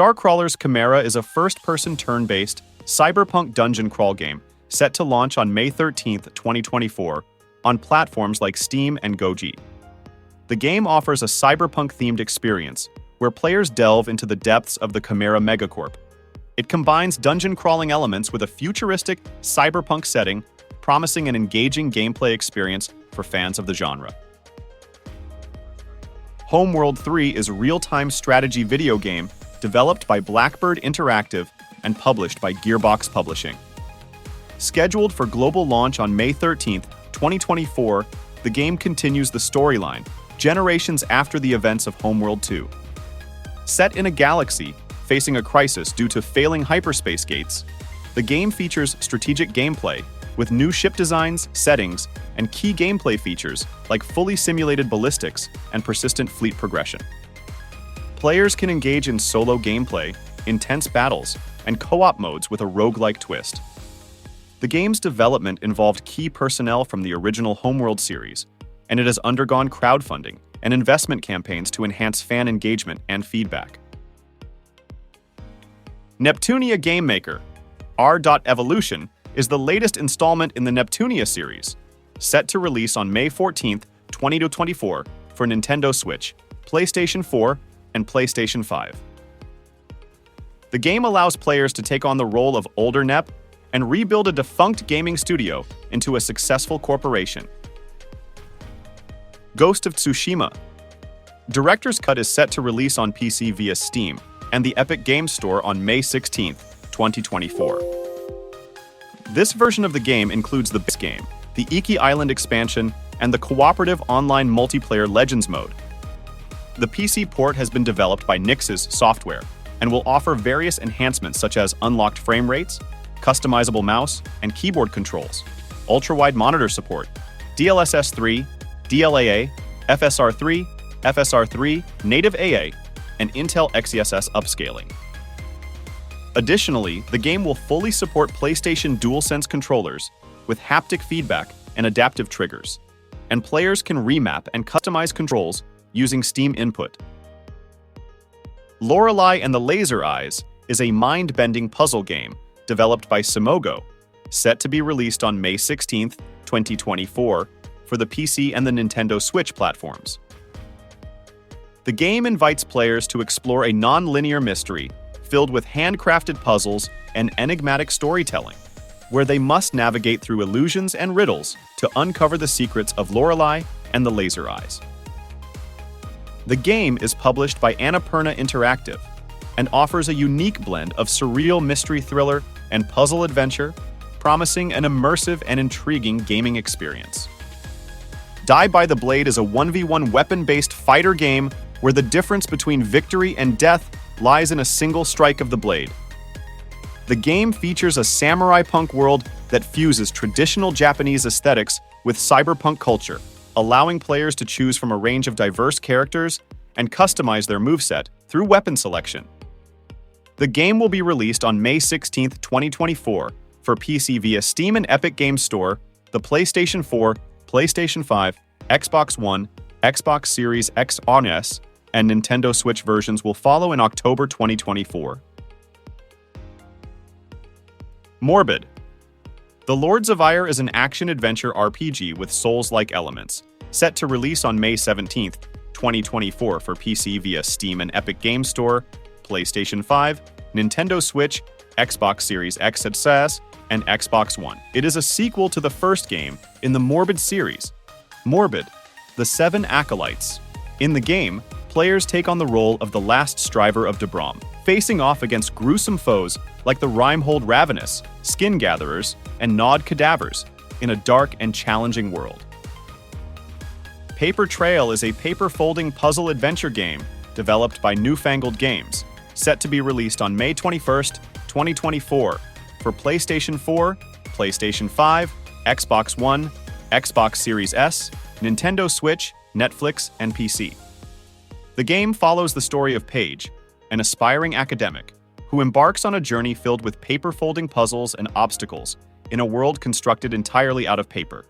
StarCrawlers Chimera is a first-person turn-based, cyberpunk dungeon crawl game set to launch on May 13, 2024, on platforms like Steam and GOG. The game offers a cyberpunk-themed experience where players delve into the depths of the Chimera megacorp. It combines dungeon crawling elements with a futuristic, cyberpunk setting, promising an engaging gameplay experience for fans of the genre. Homeworld 3 is a real-time strategy video game developed by Blackbird Interactive and published by Gearbox Publishing. Scheduled for global launch on May 13, 2024, the game continues the storyline, generations after the events of Homeworld 2. Set in a galaxy facing a crisis due to failing hyperspace gates, the game features strategic gameplay with new ship designs, settings, and key gameplay features like fully simulated ballistics and persistent fleet progression. Players can engage in solo gameplay, intense battles, and co-op modes with a roguelike twist. The game's development involved key personnel from the original Homeworld series, and it has undergone crowdfunding and investment campaigns to enhance fan engagement and feedback. Neptunia Game Maker R.Evolution is the latest installment in the Neptunia series, set to release on May 14, 2024 for Nintendo Switch, PlayStation 4, and PlayStation 5. The game allows players to take on the role of older Nep and rebuild a defunct gaming studio into a successful corporation. Ghost of Tsushima. Director's Cut is set to release on PC via Steam and the Epic Games Store on May 16, 2024. This version of the game includes the base game, the Iki Island expansion, and the cooperative online multiplayer Legends mode. The PC port has been developed by Nix's Software and will offer various enhancements such as unlocked frame rates, customizable mouse and keyboard controls, ultra-wide monitor support, DLSS 3, DLAA, FSR3, FSR3, native AA, and Intel XeSS upscaling. Additionally, the game will fully support PlayStation DualSense controllers with haptic feedback and adaptive triggers, and players can remap and customize controls using Steam input. Lorelei and the Laser Eyes is a mind-bending puzzle game developed by Simogo, set to be released on May 16, 2024, for the PC and the Nintendo Switch platforms. The game invites players to explore a non-linear mystery filled with handcrafted puzzles and enigmatic storytelling, where they must navigate through illusions and riddles to uncover the secrets of Lorelei and the Laser Eyes. The game is published by Annapurna Interactive and offers a unique blend of surreal mystery thriller and puzzle adventure, promising an immersive and intriguing gaming experience. Die by the Blade is a 1v1 weapon-based fighter game where the difference between victory and death lies in a single strike of the blade. The game features a samurai punk world that fuses traditional Japanese aesthetics with cyberpunk culture, allowing players to choose from a range of diverse characters and customize their moveset through weapon selection. The game will be released on May 16, 2024 for PC via Steam and Epic Games Store, the PlayStation 4, PlayStation 5, Xbox One, Xbox Series X on S, and Nintendo Switch versions will follow in October 2024. Morbid. The Lords of Ire is an action-adventure RPG with Souls-like elements, set to release on May 17, 2024 for PC via Steam and Epic Games Store, PlayStation 5, Nintendo Switch, Xbox Series X and S, and Xbox One. It is a sequel to the first game in the Morbid series, Morbid, The Seven Acolytes. In the game, players take on the role of the last striver of Debrom, facing off against gruesome foes like the Rimehold Ravenous, Skin Gatherers, and Gnawed Cadavers in a dark and challenging world. Paper Trail is a paper-folding puzzle adventure game developed by Newfangled Games, set to be released on May 21, 2024 for PlayStation 4, PlayStation 5, Xbox One, Xbox Series S, Nintendo Switch, Netflix, and PC. The game follows the story of Paige, an aspiring academic, who embarks on a journey filled with paper-folding puzzles and obstacles in a world constructed entirely out of paper.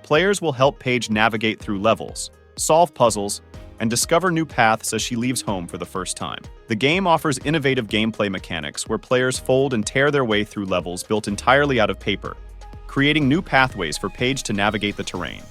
Players will help Paige navigate through levels, solve puzzles, and discover new paths as she leaves home for the first time. The game offers innovative gameplay mechanics where players fold and tear their way through levels built entirely out of paper, creating new pathways for Paige to navigate the terrain.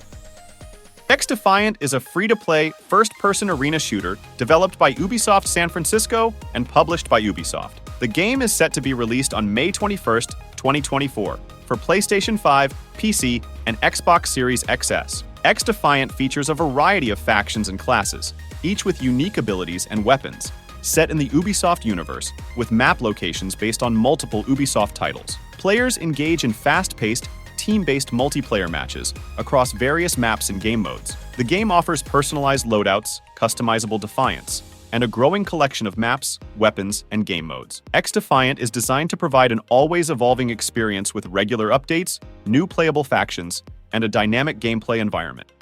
XDefiant is a free-to-play, first-person arena shooter developed by Ubisoft San Francisco and published by Ubisoft. The game is set to be released on May 21st, 2024, for PlayStation 5, PC, and Xbox Series XS. XDefiant features a variety of factions and classes, each with unique abilities and weapons, set in the Ubisoft universe, with map locations based on multiple Ubisoft titles. Players engage in fast-paced, team-based multiplayer matches across various maps and game modes. The game offers personalized loadouts, customizable Defiants, and a growing collection of maps, weapons, and game modes. XDefiant is designed to provide an always-evolving experience with regular updates, new playable factions, and a dynamic gameplay environment.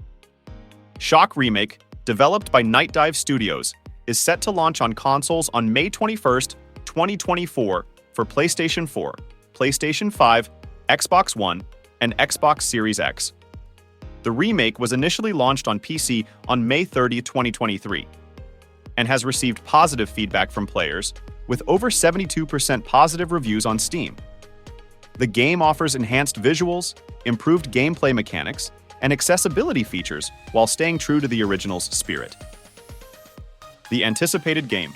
Shock Remake, developed by Night Dive Studios, is set to launch on consoles on May 21st, 2024 for PlayStation 4, PlayStation 5, Xbox One, and Xbox Series X. The remake was initially launched on PC on May 30, 2023, and has received positive feedback from players, with over 72% positive reviews on Steam. The game offers enhanced visuals, improved gameplay mechanics, and accessibility features while staying true to the original's spirit. The anticipated game,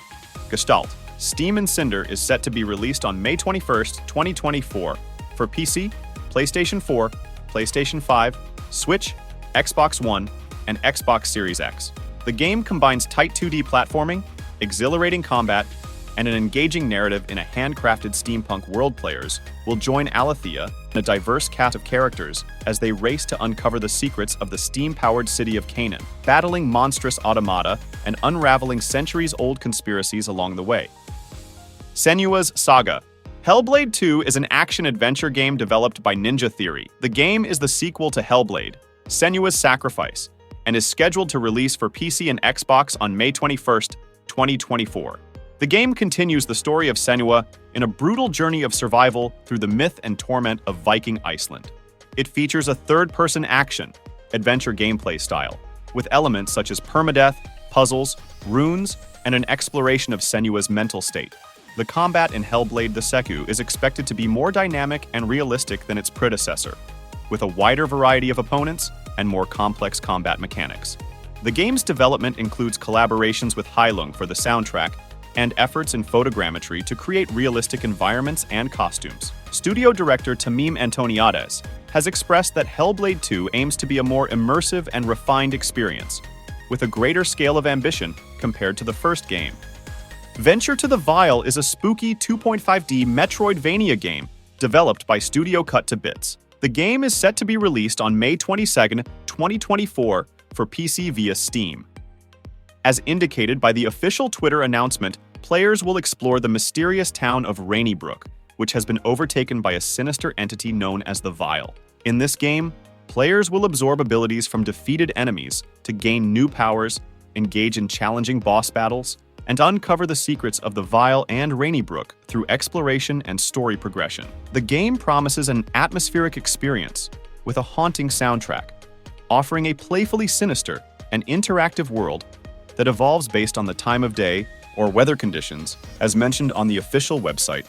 Gestalt, Steam and Cinder, is set to be released on May 21st, 2024 for PC, PlayStation 4, PlayStation 5, Switch, Xbox One, and Xbox Series X. The game combines tight 2D platforming, exhilarating combat, and an engaging narrative in a handcrafted steampunk world. Players will join Alethea and a diverse cast of characters as they race to uncover the secrets of the steam-powered city of Canaan, battling monstrous automata and unraveling centuries-old conspiracies along the way. Senua's Saga. Hellblade 2 is an action-adventure game developed by Ninja Theory. The game is the sequel to Hellblade, Senua's Sacrifice, and is scheduled to release for PC and Xbox on May 21st, 2024. The game continues the story of Senua in a brutal journey of survival through the myth and torment of Viking Iceland. It features a third-person action, adventure gameplay style, with elements such as permadeath, puzzles, runes, and an exploration of Senua's mental state. The combat in Hellblade: The Seku is expected to be more dynamic and realistic than its predecessor, with a wider variety of opponents and more complex combat mechanics. The game's development includes collaborations with Heilung for the soundtrack and efforts in photogrammetry to create realistic environments and costumes. Studio director Tamim Antoniades has expressed that Hellblade 2 aims to be a more immersive and refined experience, with a greater scale of ambition compared to the first game. Venture to the Vile is a spooky 2.5D Metroidvania game developed by Studio Cut to Bits. The game is set to be released on May 22, 2024 for PC via Steam. As indicated by the official Twitter announcement, players will explore the mysterious town of Rainybrook, which has been overtaken by a sinister entity known as the Vile. In this game, players will absorb abilities from defeated enemies to gain new powers, engage in challenging boss battles, and uncover the secrets of the Vile and Rainybrook through exploration and story progression. The game promises an atmospheric experience with a haunting soundtrack, offering a playfully sinister and interactive world that evolves based on the time of day or weather conditions, as mentioned on the official website.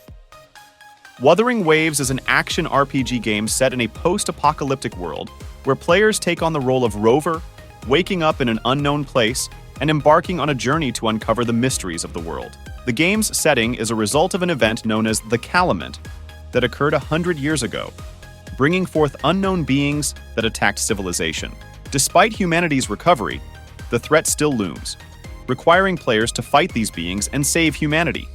Wuthering Waves is an action RPG game set in a post-apocalyptic world where players take on the role of rover, waking up in an unknown place and embarking on a journey to uncover the mysteries of the world. The game's setting is a result of an event known as the Calamment that occurred 100 years ago, bringing forth unknown beings that attacked civilization. Despite humanity's recovery, the threat still looms, requiring players to fight these beings and save humanity.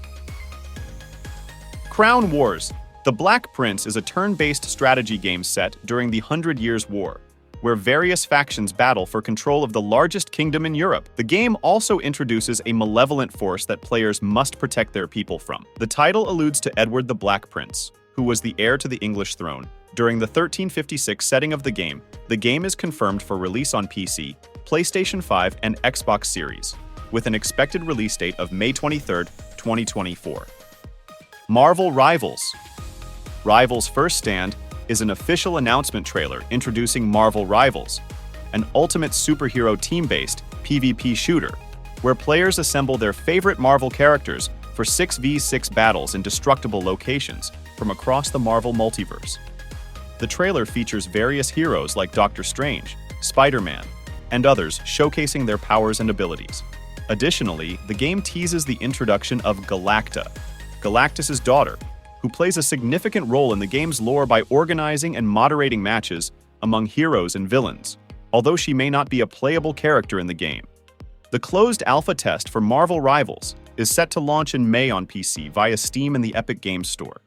Crown Wars. The Black Prince is a turn-based strategy game set during the 100 Years' War, where various factions battle for control of the largest kingdom in Europe. The game also introduces a malevolent force that players must protect their people from. The title alludes to Edward the Black Prince, who was the heir to the English throne. During the 1356 setting of the game is confirmed for release on PC, PlayStation 5, and Xbox Series, with an expected release date of May 23, 2024. Marvel Rivals. Rivals First Stand is an official announcement trailer introducing Marvel Rivals, an ultimate superhero team-based PvP shooter, where players assemble their favorite Marvel characters for 6v6 battles in destructible locations from across the Marvel multiverse. The trailer features various heroes like Doctor Strange, Spider-Man, and others showcasing their powers and abilities. Additionally, the game teases the introduction of Galacta, Galactus' daughter, who plays a significant role in the game's lore by organizing and moderating matches among heroes and villains, although she may not be a playable character in the game. The closed alpha test for Marvel Rivals is set to launch in May on PC via Steam and the Epic Games Store.